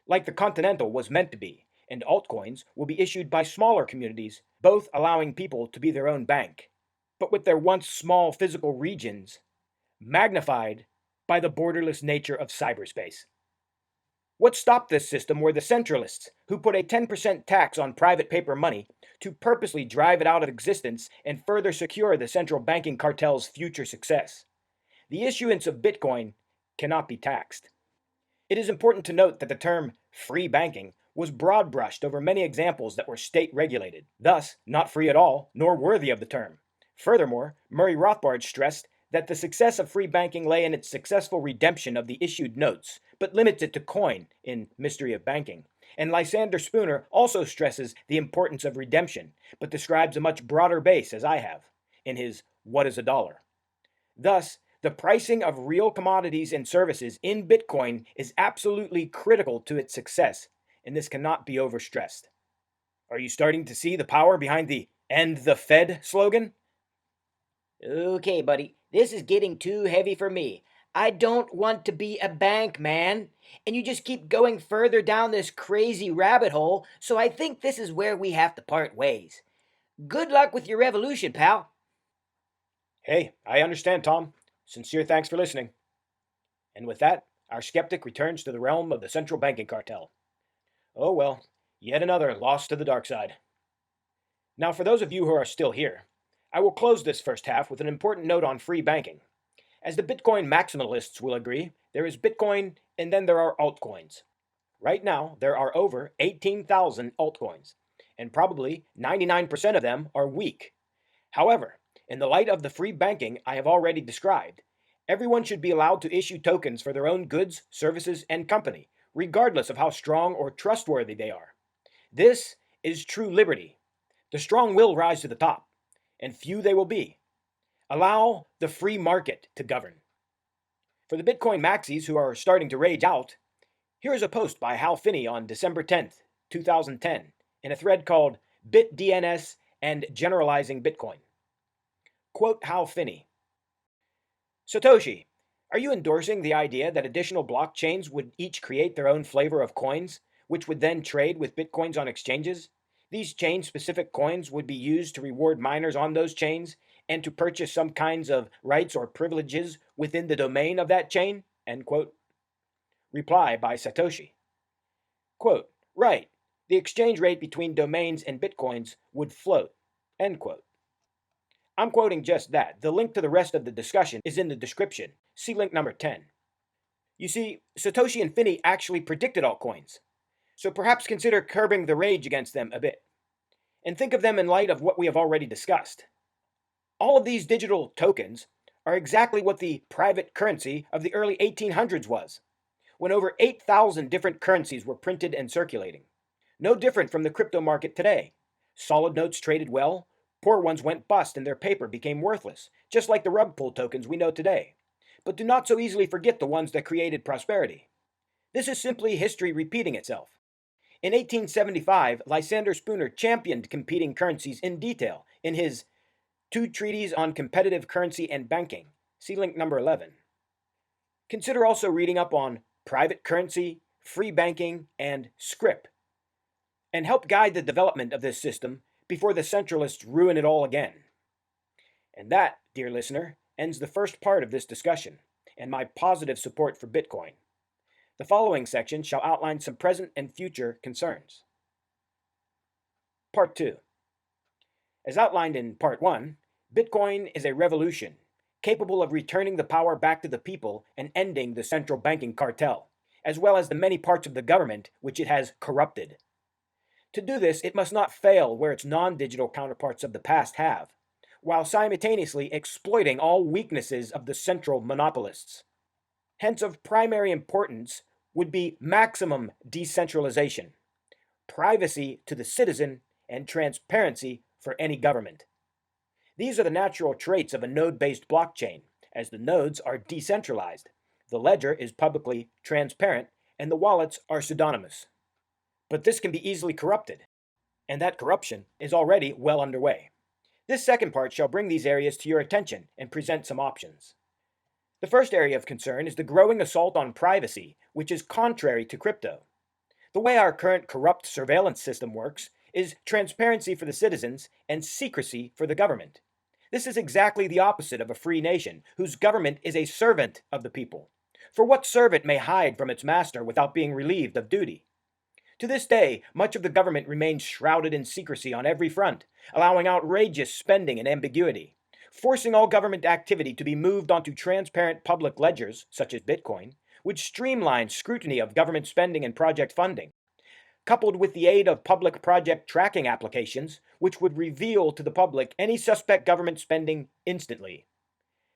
like the Continental was meant to be, and altcoins will be issued by smaller communities, both allowing people to be their own bank, but with their once small physical regions magnified by the borderless nature of cyberspace. What stopped this system were the centralists, who put a 10% tax on private paper money to purposely drive it out of existence and further secure the central banking cartel's future success. The issuance of Bitcoin cannot be taxed. It is important to note that the term free banking was broad-brushed over many examples that were state-regulated, thus not free at all, nor worthy of the term. Furthermore, Murray Rothbard stressed that the success of free banking lay in its successful redemption of the issued notes, but limits it to coin in Mystery of Banking. And Lysander Spooner also stresses the importance of redemption, but describes a much broader base, as I have, in his What is a Dollar? Thus, the pricing of real commodities and services in Bitcoin is absolutely critical to its success, and this cannot be overstressed. Are you starting to see the power behind the "End the Fed" slogan? Okay, buddy, this is getting too heavy for me. I don't want to be a bank, man. And you just keep going further down this crazy rabbit hole, so I think this is where we have to part ways. Good luck with your revolution, pal. Hey, I understand, Tom. Sincere thanks for listening. And with that, our skeptic returns to the realm of the central banking cartel. Oh well, yet another lost to the dark side. Now, for those of you who are still here, I will close this first half with an important note on free banking. As the Bitcoin maximalists will agree, there is Bitcoin and then there are altcoins. Right now, there are over 18,000 altcoins, and probably 99% of them are weak. However, in the light of the free banking I have already described, everyone should be allowed to issue tokens for their own goods, services, and company, regardless of how strong or trustworthy they are. This is true liberty. The strong will rise to the top, and few they will be. Allow the free market to govern. For the Bitcoin maxis who are starting to rage out, here is a post by Hal Finney on December 10th, 2010, in a thread called BitDNS and Generalizing Bitcoin. Quote Hal Finney: Satoshi, are you endorsing the idea that additional blockchains would each create their own flavor of coins, which would then trade with Bitcoins on exchanges? These chain-specific coins would be used to reward miners on those chains and to purchase some kinds of rights or privileges within the domain of that chain? End quote. Reply by Satoshi. Quote, right, the exchange rate between domains and Bitcoins would float. End quote. I'm quoting just that. The link to the rest of the discussion is in the description. See link number 10. You see, Satoshi and Finney actually predicted altcoins, so perhaps consider curbing the rage against them a bit. And think of them in light of what we have already discussed. All of these digital tokens are exactly what the private currency of the early 1800s was, when over 8,000 different currencies were printed and circulating. No different from the crypto market today. Solid notes traded well, poor ones went bust and their paper became worthless, just like the rug pull tokens we know today. But do not so easily forget the ones that created prosperity. This is simply history repeating itself. In 1875, Lysander Spooner championed competing currencies in detail in his 2 Treaties on Competitive Currency and Banking. See link number 11. Consider also reading up on private currency, free banking, and scrip, and help guide the development of this system before the centralists ruin it all again. And that, dear listener, ends the first part of this discussion, and my positive support for Bitcoin. The following section shall outline some present and future concerns. Part 2. As outlined in Part 1, Bitcoin is a revolution capable of returning the power back to the people and ending the central banking cartel, as well as the many parts of the government which it has corrupted. To do this, it must not fail where its non-digital counterparts of the past have, while simultaneously exploiting all weaknesses of the central monopolists. Hence, of primary importance would be maximum decentralization, privacy to the citizen, and transparency for any government. These are the natural traits of a node-based blockchain, as the nodes are decentralized, the ledger is publicly transparent, and the wallets are pseudonymous. But this can be easily corrupted, and that corruption is already well underway. This second part shall bring these areas to your attention and present some options. The first area of concern is the growing assault on privacy, which is contrary to crypto. The way our current corrupt surveillance system works is transparency for the citizens and secrecy for the government. This is exactly the opposite of a free nation, whose government is a servant of the people. For what servant may hide from its master without being relieved of duty? To this day, much of the government remains shrouded in secrecy on every front, allowing outrageous spending and ambiguity, forcing all government activity to be moved onto transparent public ledgers, such as Bitcoin, which streamlines scrutiny of government spending and project funding, coupled with the aid of public project tracking applications, which would reveal to the public any suspect government spending instantly.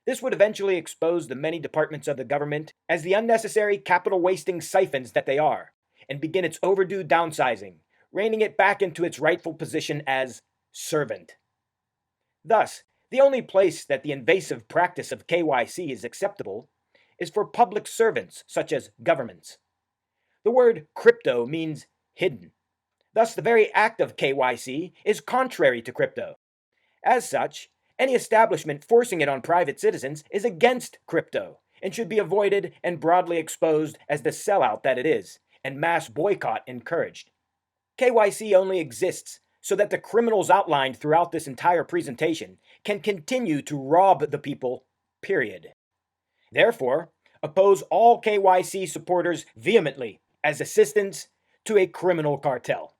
This would eventually expose the many departments of the government as the unnecessary capital-wasting siphons that they are, and begin its overdue downsizing, reining it back into its rightful position as servant. Thus, the only place that the invasive practice of KYC is acceptable is for public servants such as governments. The word crypto means hidden. Thus, the very act of KYC is contrary to crypto. As such, any establishment forcing it on private citizens is against crypto and should be avoided and broadly exposed as the sellout that it is, and mass boycott encouraged. KYC only exists so that the criminals outlined throughout this entire presentation can continue to rob the people, period. Therefore, oppose all KYC supporters vehemently as assistants to a criminal cartel.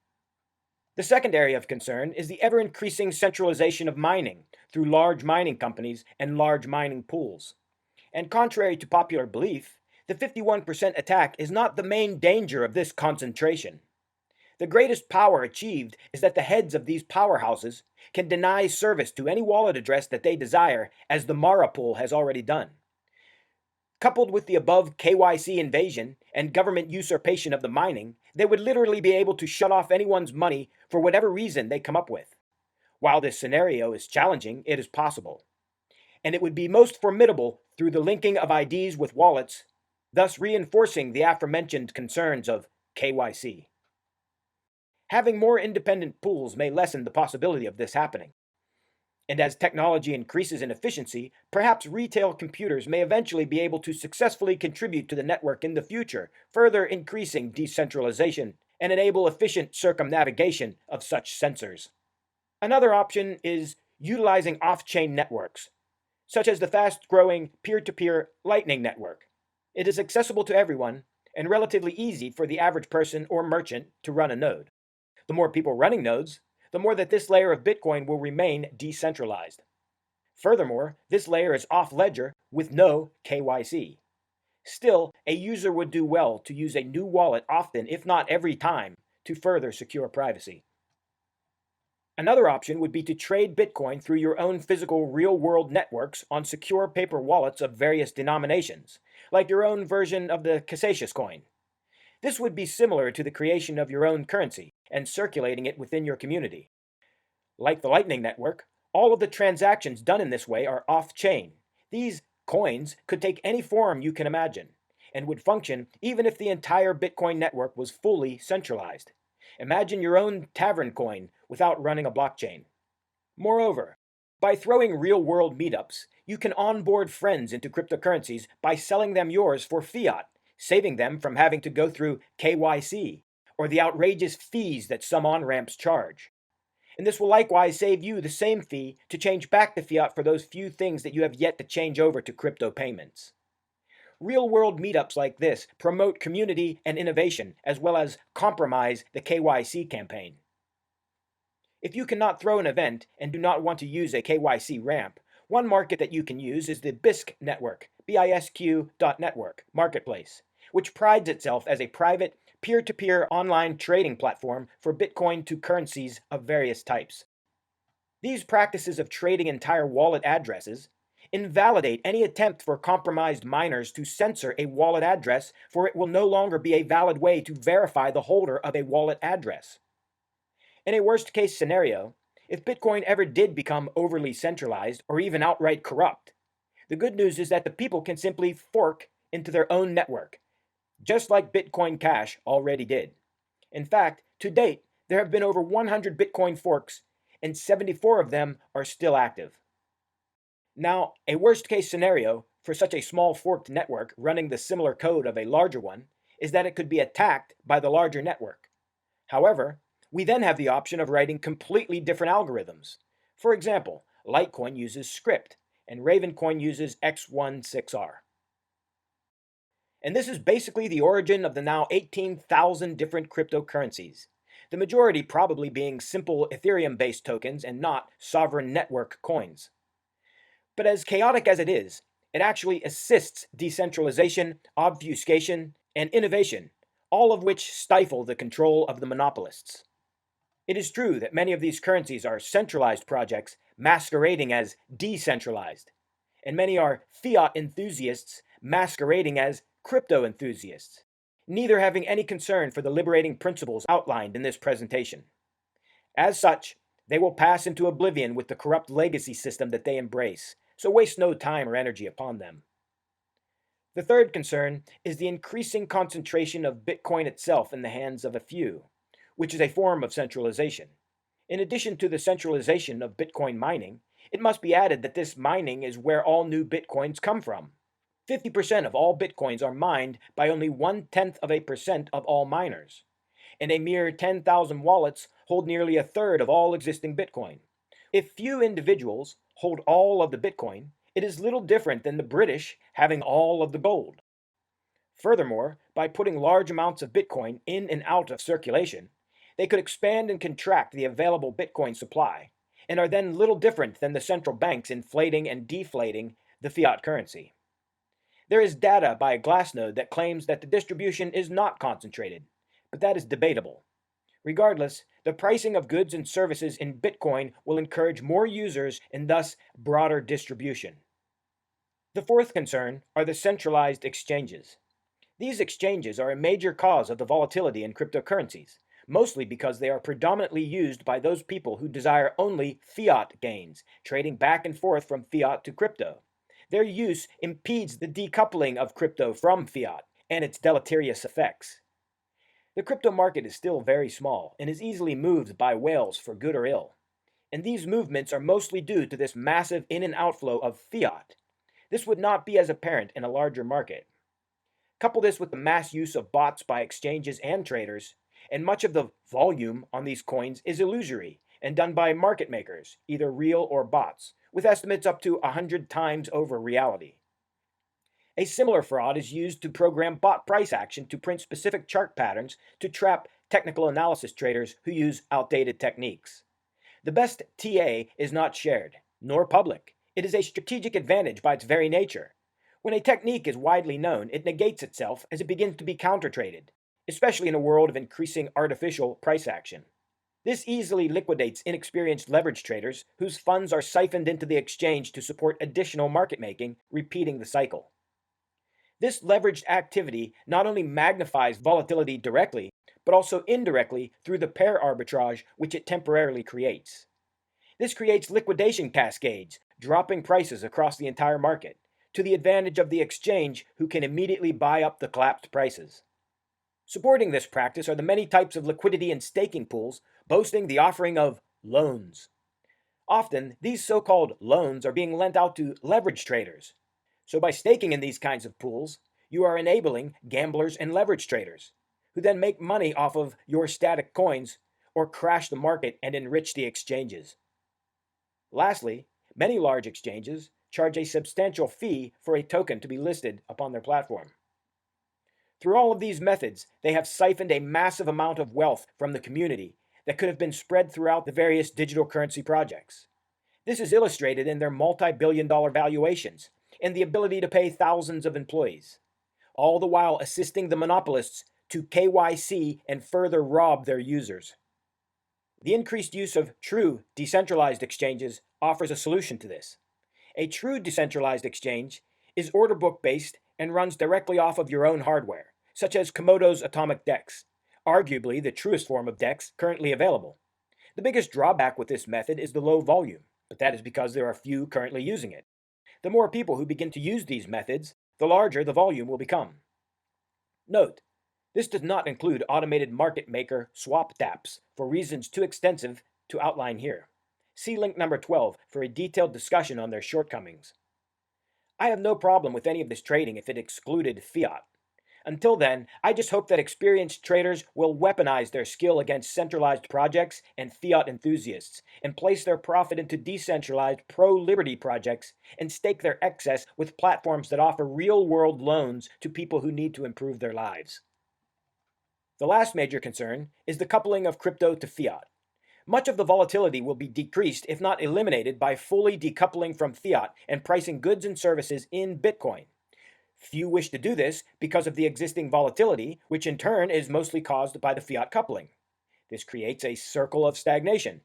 The second area of concern is the ever-increasing centralization of mining through large mining companies and large mining pools. And contrary to popular belief, the 51% attack is not the main danger of this concentration. The greatest power achieved is that the heads of these powerhouses can deny service to any wallet address that they desire, as the Mara pool has already done. Coupled with the above KYC invasion and government usurpation of the mining, they would literally be able to shut off anyone's money for whatever reason they come up with. While this scenario is challenging, it is possible. And it would be most formidable through the linking of IDs with wallets, thus reinforcing the aforementioned concerns of KYC. Having more independent pools may lessen the possibility of this happening. And as technology increases in efficiency, perhaps retail computers may eventually be able to successfully contribute to the network in the future, further increasing decentralization and enable efficient circumnavigation of such sensors. Another option is utilizing off-chain networks, such as the fast-growing peer-to-peer Lightning Network. It is accessible to everyone and relatively easy for the average person or merchant to run a node. The more people running nodes, the more that this layer of Bitcoin will remain decentralized. Furthermore, this layer is off-ledger with no KYC. Still, a user would do well to use a new wallet often, if not every time, to further secure privacy. Another option would be to trade Bitcoin through your own physical real-world networks on secure paper wallets of various denominations, like your own version of the Cassius coin. This would be similar to the creation of your own currency and circulating it within your community. Like the Lightning Network, all of the transactions done in this way are off-chain. These coins could take any form you can imagine, and would function even if the entire Bitcoin network was fully centralized. Imagine your own tavern coin without running a blockchain. Moreover, by throwing real-world meetups, you can onboard friends into cryptocurrencies by selling them yours for fiat, saving them from having to go through KYC, or the outrageous fees that some on-ramps charge. And this will likewise save you the same fee to change back the fiat for those few things that you have yet to change over to crypto payments. Real-world meetups like this promote community and innovation, as well as compromise the KYC campaign. If you cannot throw an event and do not want to use a KYC ramp, one market that you can use is the BISQ network, bisq.network, marketplace, which prides itself as a private, peer-to-peer online trading platform for Bitcoin to currencies of various types. These practices of trading entire wallet addresses invalidate any attempt for compromised miners to censor a wallet address, for it will no longer be a valid way to verify the holder of a wallet address. In a worst-case scenario, if Bitcoin ever did become overly centralized or even outright corrupt, the good news is that the people can simply fork into their own network, just like Bitcoin Cash already did. In fact, to date, there have been over 100 Bitcoin forks, and 74 of them are still active. Now, a worst-case scenario for such a small forked network running the similar code of a larger one is that it could be attacked by the larger network. However, we then have the option of writing completely different algorithms. For example, Litecoin uses script, and Ravencoin uses X16R. And this is basically the origin of the now 18,000 different cryptocurrencies, the majority probably being simple Ethereum-based tokens and not sovereign network coins. But as chaotic as it is, it actually assists decentralization, obfuscation, and innovation, all of which stifle the control of the monopolists. It is true that many of these currencies are centralized projects masquerading as decentralized, and many are fiat enthusiasts masquerading as crypto enthusiasts, neither having any concern for the liberating principles outlined in this presentation. As such, they will pass into oblivion with the corrupt legacy system that they embrace, so waste no time or energy upon them. The third concern is the increasing concentration of Bitcoin itself in the hands of a few, which is a form of centralization. In addition to the centralization of Bitcoin mining, it must be added that this mining is where all new Bitcoins come from. 50% of all Bitcoins are mined by only 0.1% of all miners, and a mere 10,000 wallets hold nearly a third of all existing Bitcoin. If few individuals hold all of the Bitcoin, It is little different than the British having all of the gold. Furthermore, by putting large amounts of Bitcoin in and out of circulation, they could expand and contract the available Bitcoin supply, and are then little different than the central banks inflating and deflating the fiat currency. There is data by Glassnode that claims that the distribution is not concentrated, but that is debatable. Regardless, the pricing of goods and services in Bitcoin will encourage more users and thus broader distribution. The fourth concern are the centralized exchanges. These exchanges are a major cause of the volatility in cryptocurrencies, mostly because they are predominantly used by those people who desire only fiat gains, trading back and forth from fiat to crypto. Their use impedes the decoupling of crypto from fiat and its deleterious effects. The crypto market is still very small and is easily moved by whales for good or ill, and these movements are mostly due to this massive in and outflow of fiat. This would not be as apparent in a larger market. Couple this with the mass use of bots by exchanges and traders, and much of the volume on these coins is illusory and done by market makers, either real or bots, with estimates up to 100 times over reality. A similar fraud is used to program bot price action to print specific chart patterns to trap technical analysis traders who use outdated techniques. The best TA is not shared, nor public. It is a strategic advantage by its very nature. When a technique is widely known, it negates itself as it begins to be counter-traded, especially in a world of increasing artificial price action. This easily liquidates inexperienced leverage traders whose funds are siphoned into the exchange to support additional market making, repeating the cycle. This leveraged activity not only magnifies volatility directly, but also indirectly through the pair arbitrage which it temporarily creates. This creates liquidation cascades, dropping prices across the entire market, to the advantage of the exchange who can immediately buy up the collapsed prices. Supporting this practice are the many types of liquidity and staking pools boasting the offering of loans. Often, these so-called loans are being lent out to leverage traders. So by staking in these kinds of pools, you are enabling gamblers and leverage traders, who then make money off of your static coins or crash the market and enrich the exchanges. Lastly, many large exchanges charge a substantial fee for a token to be listed upon their platform. Through all of these methods, they have siphoned a massive amount of wealth from the community that could have been spread throughout the various digital currency projects. This is illustrated in their multi-billion-dollar valuations and the ability to pay thousands of employees, all the while assisting the monopolists to KYC and further rob their users. The increased use of true decentralized exchanges offers a solution to this. A true decentralized exchange is order book based and runs directly off of your own hardware, such as Komodo's atomic DEX, arguably the truest form of DEX currently available. The biggest drawback with this method is the low volume, but that is because there are few currently using it. The more people who begin to use these methods, the larger the volume will become. Note, this does not include automated market maker swap dApps for reasons too extensive to outline here. See link number 12 for a detailed discussion on their shortcomings. I have no problem with any of this trading if it excluded fiat. Until then, I just hope that experienced traders will weaponize their skill against centralized projects and fiat enthusiasts, and place their profit into decentralized pro-liberty projects, and stake their excess with platforms that offer real-world loans to people who need to improve their lives. The last major concern is the coupling of crypto to fiat. Much of the volatility will be decreased, if not eliminated, by fully decoupling from fiat and pricing goods and services in Bitcoin. Few wish to do this because of the existing volatility, which in turn is mostly caused by the fiat coupling. This creates a circle of stagnation.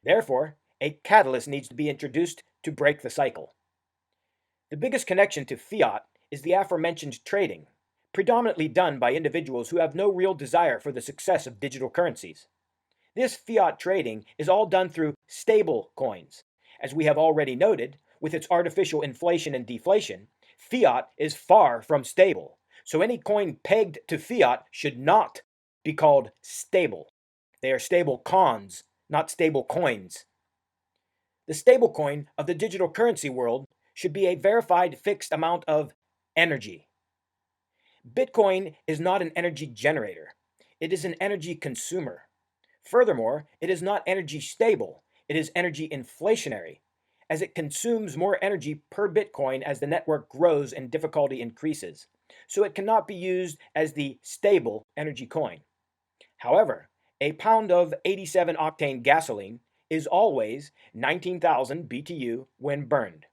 Therefore, a catalyst needs to be introduced to break the cycle. The biggest connection to fiat is the aforementioned trading, predominantly done by individuals who have no real desire for the success of digital currencies. This fiat trading is all done through stable coins. As we have already noted, with its artificial inflation and deflation, fiat is far from stable, so any coin pegged to fiat should not be called stable. They are stable cons, not stable coins. The stable coin of the digital currency world should be a verified fixed amount of energy. Bitcoin is not an energy generator. It is an energy consumer. Furthermore, it is not energy stable. It is energy inflationary. as it consumes more energy per Bitcoin as the network grows and difficulty increases, so it cannot be used as the stable energy coin. However, a pound of 87 octane gasoline is always 19,000 BTU when burned.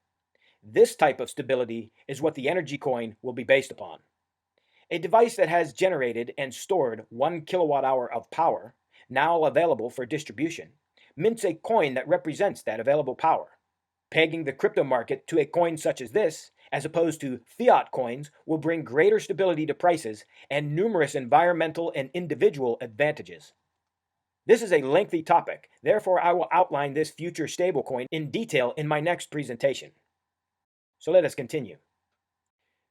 This type of stability is what the energy coin will be based upon. A device that has generated and stored 1 kilowatt hour of power, now available for distribution, mints a coin that represents that available power. Pegging the crypto market to a coin such as this, as opposed to fiat coins, will bring greater stability to prices and numerous environmental and individual advantages. This is a lengthy topic, therefore I will outline this future stablecoin in detail in my next presentation. So let us continue.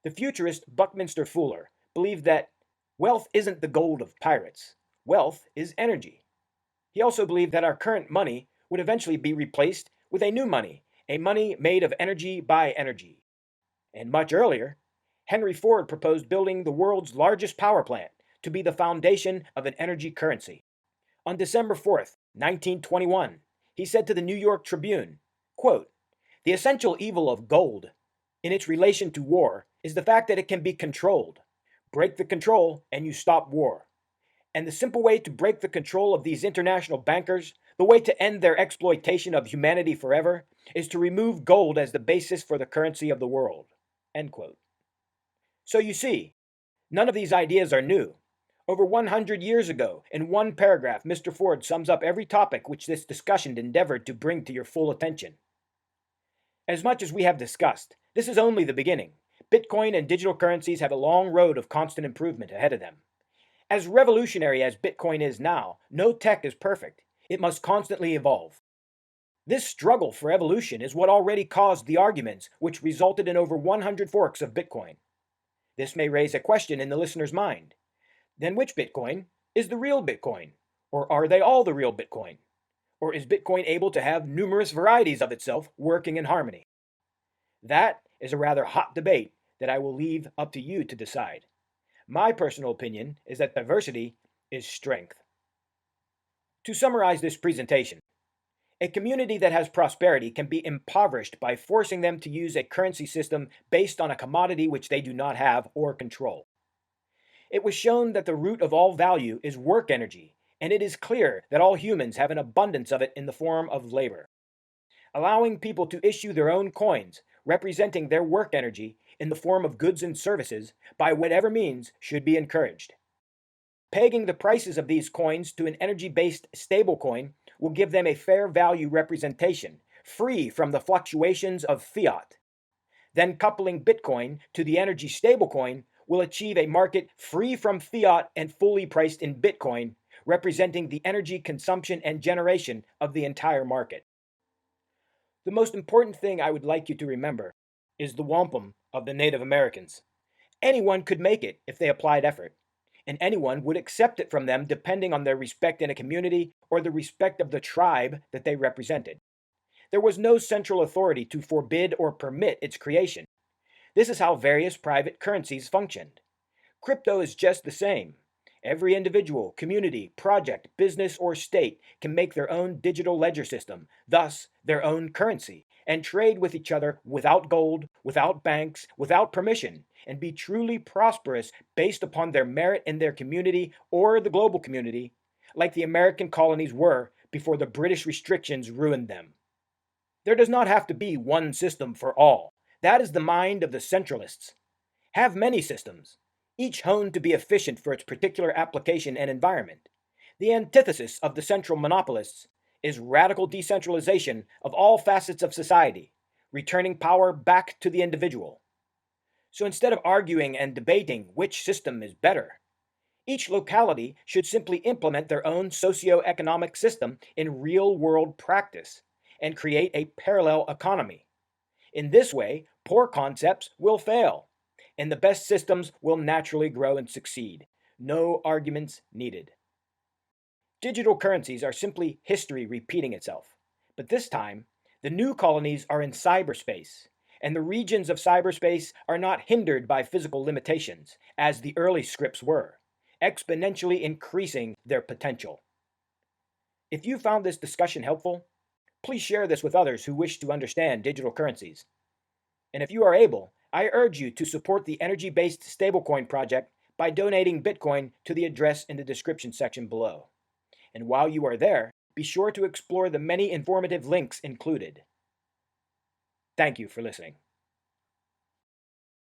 The futurist Buckminster Fuller believed that wealth isn't the gold of pirates. Wealth is energy. He also believed that our current money would eventually be replaced with a new money, a money made of energy by energy. And much earlier, Henry Ford proposed building the world's largest power plant to be the foundation of an energy currency. On December 4th, 1921, he said to the New York Tribune, quote, "The essential evil of gold in its relation to war is the fact that it can be controlled. Break the control and you stop war. And the simple way to break the control of these international bankers, the way to end their exploitation of humanity forever, is to remove gold as the basis for the currency of the world." End quote. So you see, none of these ideas are new. Over 100 years ago, in one paragraph, Mr. Ford sums up every topic which this discussion endeavored to bring to your full attention. As much as we have discussed, this is only the beginning. Bitcoin and digital currencies have a long road of constant improvement ahead of them. As revolutionary as Bitcoin is now, no tech is perfect. It must constantly evolve. This struggle for evolution is what already caused the arguments which resulted in over 100 forks of Bitcoin. This may raise a question in the listener's mind. Then which Bitcoin is the real Bitcoin? Or are they all the real Bitcoin? Or is Bitcoin able to have numerous varieties of itself working in harmony? That is a rather hot debate that I will leave up to you to decide. My personal opinion is that diversity is strength. To summarize this presentation, a community that has prosperity can be impoverished by forcing them to use a currency system based on a commodity which they do not have or control. It was shown that the root of all value is work energy, and it is clear that all humans have an abundance of it in the form of labor. Allowing people to issue their own coins, representing their work energy in the form of goods and services, by whatever means, should be encouraged. Pegging the prices of these coins to an energy-based stablecoin will give them a fair value representation, free from the fluctuations of fiat. Then coupling Bitcoin to the energy stablecoin will achieve a market free from fiat and fully priced in Bitcoin, representing the energy consumption and generation of the entire market. The most important thing I would like you to remember is the wampum of the Native Americans. Anyone could make it if they applied effort, and anyone would accept it from them depending on their respect in a community or the respect of the tribe that they represented. There was no central authority to forbid or permit its creation. This is how various private currencies functioned. Crypto is just the same. Every individual, community, project, business, or state can make their own digital ledger system, thus their own currency, and trade with each other without gold, without banks, without permission, and be truly prosperous based upon their merit in their community or the global community, like the American colonies were before the British restrictions ruined them. There does not have to be one system for all. That is the mind of the centralists. Have many systems, each honed to be efficient for its particular application and environment. The antithesis of the central monopolists is radical decentralization of all facets of society, returning power back to the individual. So instead of arguing and debating which system is better, each locality should simply implement their own socio-economic system in real-world practice and create a parallel economy. In this way, poor concepts will fail, and the best systems will naturally grow and succeed. No arguments needed. Digital currencies are simply history repeating itself, but this time, the new colonies are in cyberspace, and the regions of cyberspace are not hindered by physical limitations, as the early scripts were, exponentially increasing their potential. If you found this discussion helpful, Please share this with others who wish to understand digital currencies. And if you are able, I urge you to support the energy-based stablecoin project by donating Bitcoin to the address in the description section below. And while you are there, be sure to explore the many informative links included. Thank you for listening.